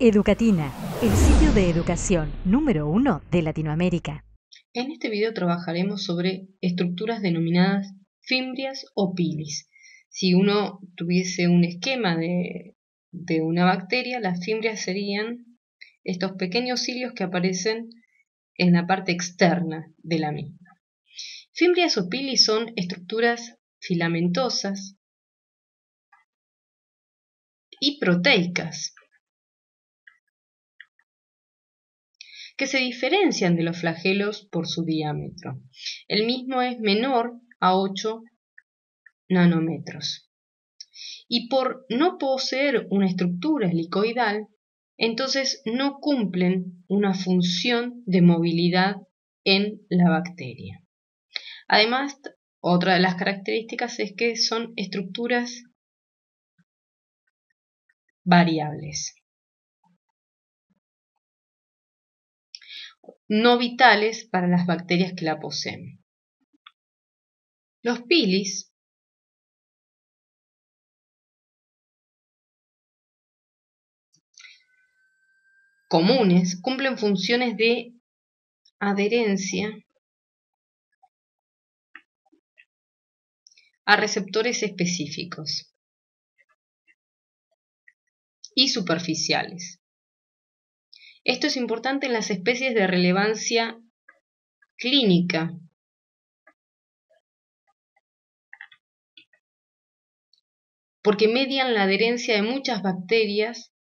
Educatina, el sitio de educación número 1 de Latinoamérica. En este video trabajaremos sobre estructuras denominadas fimbrias o pilis. Si uno tuviese un esquema de una bacteria, las fimbrias serían estos pequeños cilios que aparecen en la parte externa de la misma. Fimbrias o pilis son estructuras filamentosas y proteicas que se diferencian de los flagelos por su diámetro. El mismo es menor a 8 nanómetros. Y por no poseer una estructura helicoidal, entonces no cumplen una función de movilidad en la bacteria. Además, otra de las características es que son estructuras variables, no vitales para las bacterias que la poseen. Los pilis comunes cumplen funciones de adherencia a receptores específicos y superficiales. Esto es importante en las especies de relevancia clínica, porque median la adherencia de muchas bacterias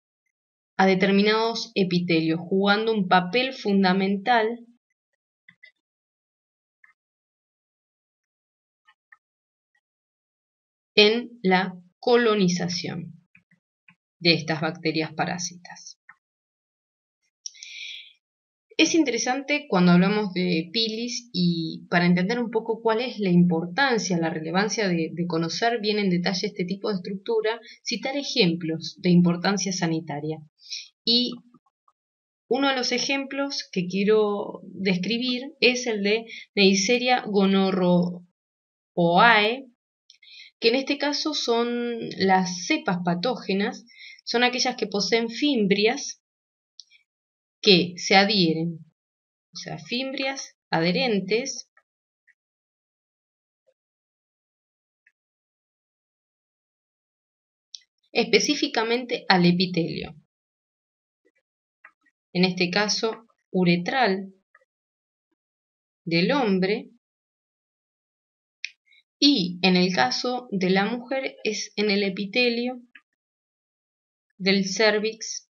a determinados epitelios, jugando un papel fundamental en la colonización de estas bacterias parásitas. Es interesante cuando hablamos de pilis y para entender un poco cuál es la importancia, la relevancia de conocer bien en detalle este tipo de estructura, citar ejemplos de importancia sanitaria. Y uno de los ejemplos que quiero describir es el de Neisseria gonorrhoeae, que en este caso son las cepas patógenas, son aquellas que poseen fimbrias que se adhieren, o sea, fimbrias adherentes específicamente al epitelio, en este caso uretral del hombre, y en el caso de la mujer es en el epitelio del cérvix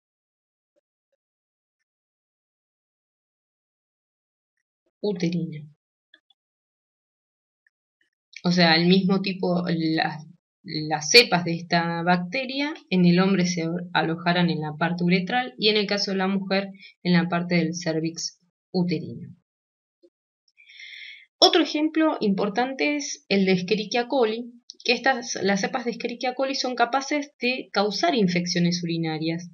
uterino. O sea, el mismo tipo, las cepas de esta bacteria en el hombre se alojarán en la parte uretral y en el caso de la mujer en la parte del cérvix uterino. Otro ejemplo importante es el de Escherichia coli, que las cepas de Escherichia coli son capaces de causar infecciones urinarias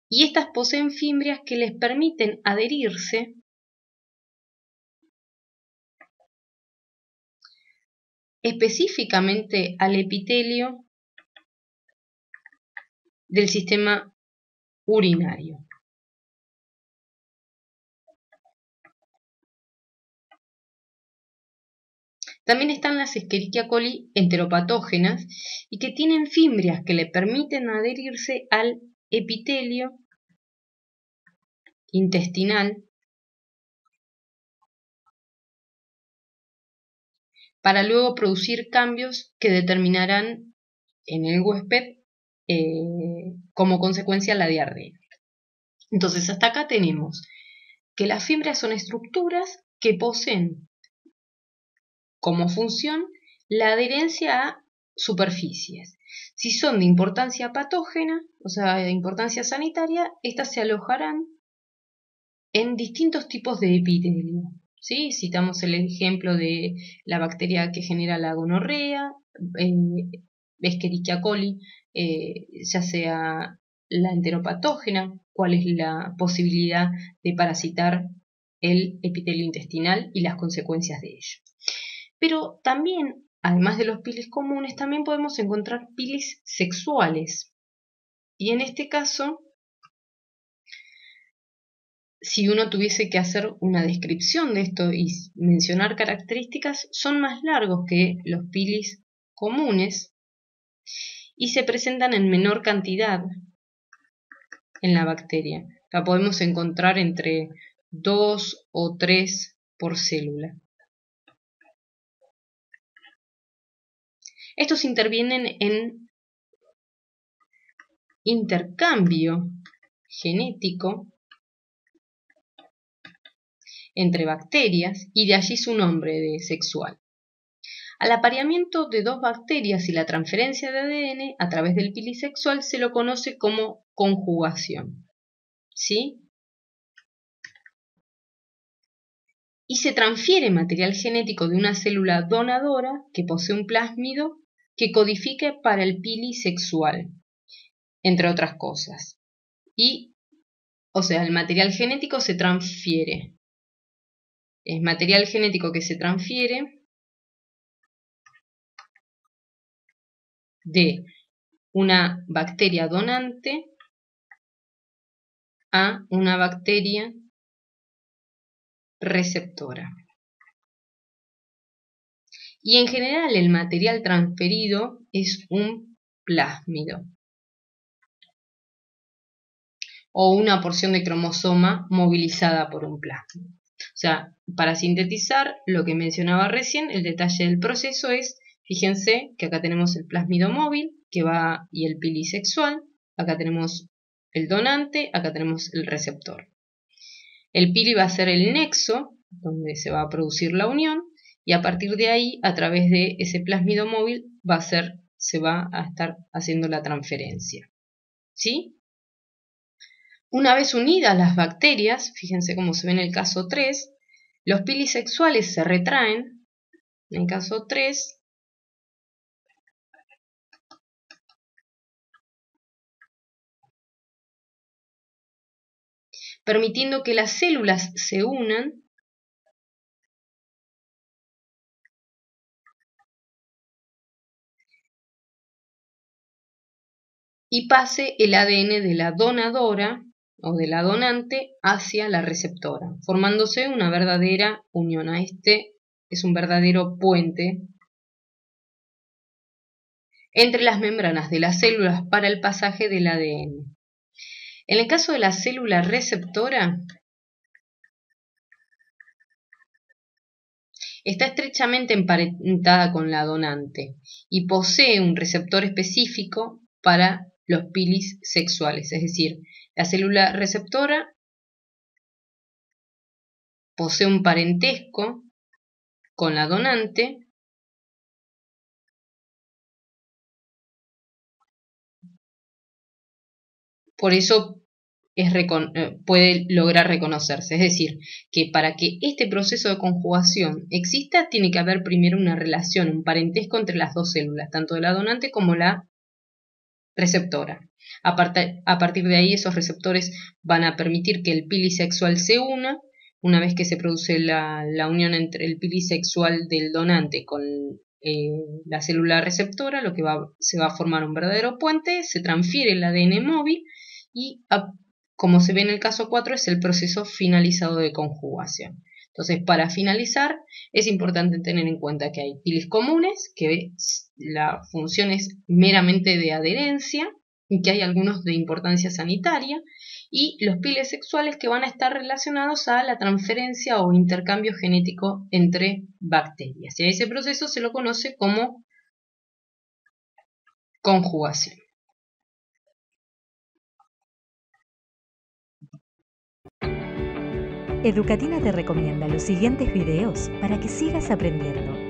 y estas poseen fimbrias que les permiten adherirse específicamente al epitelio del sistema urinario. También están las Escherichia coli enteropatógenas y que tienen fimbrias que le permiten adherirse al epitelio intestinal para luego producir cambios que determinarán en el huésped como consecuencia la diarrea. Entonces, hasta acá tenemos que las fimbrias son estructuras que poseen como función la adherencia a superficies. Si son de importancia patógena, o sea, de importancia sanitaria, estas se alojarán en distintos tipos de epitelio. ¿Sí? Citamos el ejemplo de la bacteria que genera la gonorrea, Escherichia coli, ya sea la enteropatógena, cuál es la posibilidad de parasitar el epitelio intestinal y las consecuencias de ello. Pero también, además de los pilis comunes, también podemos encontrar pilis sexuales. Y en este caso si uno tuviese que hacer una descripción de esto y mencionar características, son más largos que los pilis comunes y se presentan en menor cantidad en la bacteria. La podemos encontrar entre 2 o 3 por célula. Estos intervienen en intercambio genético entre bacterias y de allí su nombre de sexual. Al apareamiento de dos bacterias y la transferencia de ADN a través del pili sexual se lo conoce como conjugación. ¿Sí? Y se transfiere material genético de una célula donadora que posee un plásmido que codifique para el pili sexual, entre otras cosas. O sea, el material genético se transfiere. Es material genético que se transfiere de una bacteria donante a una bacteria receptora. Y en general el material transferido es un plásmido o una porción de cromosoma movilizada por un plásmido. O sea, para sintetizar lo que mencionaba recién, el detalle del proceso es, fíjense que acá tenemos el plásmido móvil que va y el pili sexual, acá tenemos el donante, acá tenemos el receptor. El pili va a ser el nexo donde se va a producir la unión y a partir de ahí, a través de ese plásmido móvil, se va a estar haciendo la transferencia. ¿Sí? Una vez unidas las bacterias, fíjense cómo se ve en el caso 3, los pilis sexuales se retraen, en el caso 3, permitiendo que las células se unan y pase el ADN de la donadora o de la donante hacia la receptora, formándose una verdadera unión. Este es un verdadero puente entre las membranas de las células para el pasaje del ADN. En el caso de la célula receptora, está estrechamente emparentada con la donante y posee un receptor específico para los pilis sexuales, es decir, la célula receptora posee un parentesco con la donante por eso puede lograr reconocerse. Es decir, que para que este proceso de conjugación exista, tiene que haber primero una relación, un parentesco entre las dos células, tanto de la donante como la receptora. A partir de ahí, esos receptores van a permitir que el pili sexual se una. Una vez que se produce la unión entre el pili sexual del donante con la célula receptora, se va a formar un verdadero puente, se transfiere el ADN móvil y, como se ve en el caso 4, es el proceso finalizado de conjugación. Entonces, para finalizar, es importante tener en cuenta que hay pilis comunes, que la función es meramente de adherencia, y que hay algunos de importancia sanitaria, y los pilis sexuales que van a estar relacionados a la transferencia o intercambio genético entre bacterias. Y a ese proceso se lo conoce como conjugación. Educatina te recomienda los siguientes videos para que sigas aprendiendo.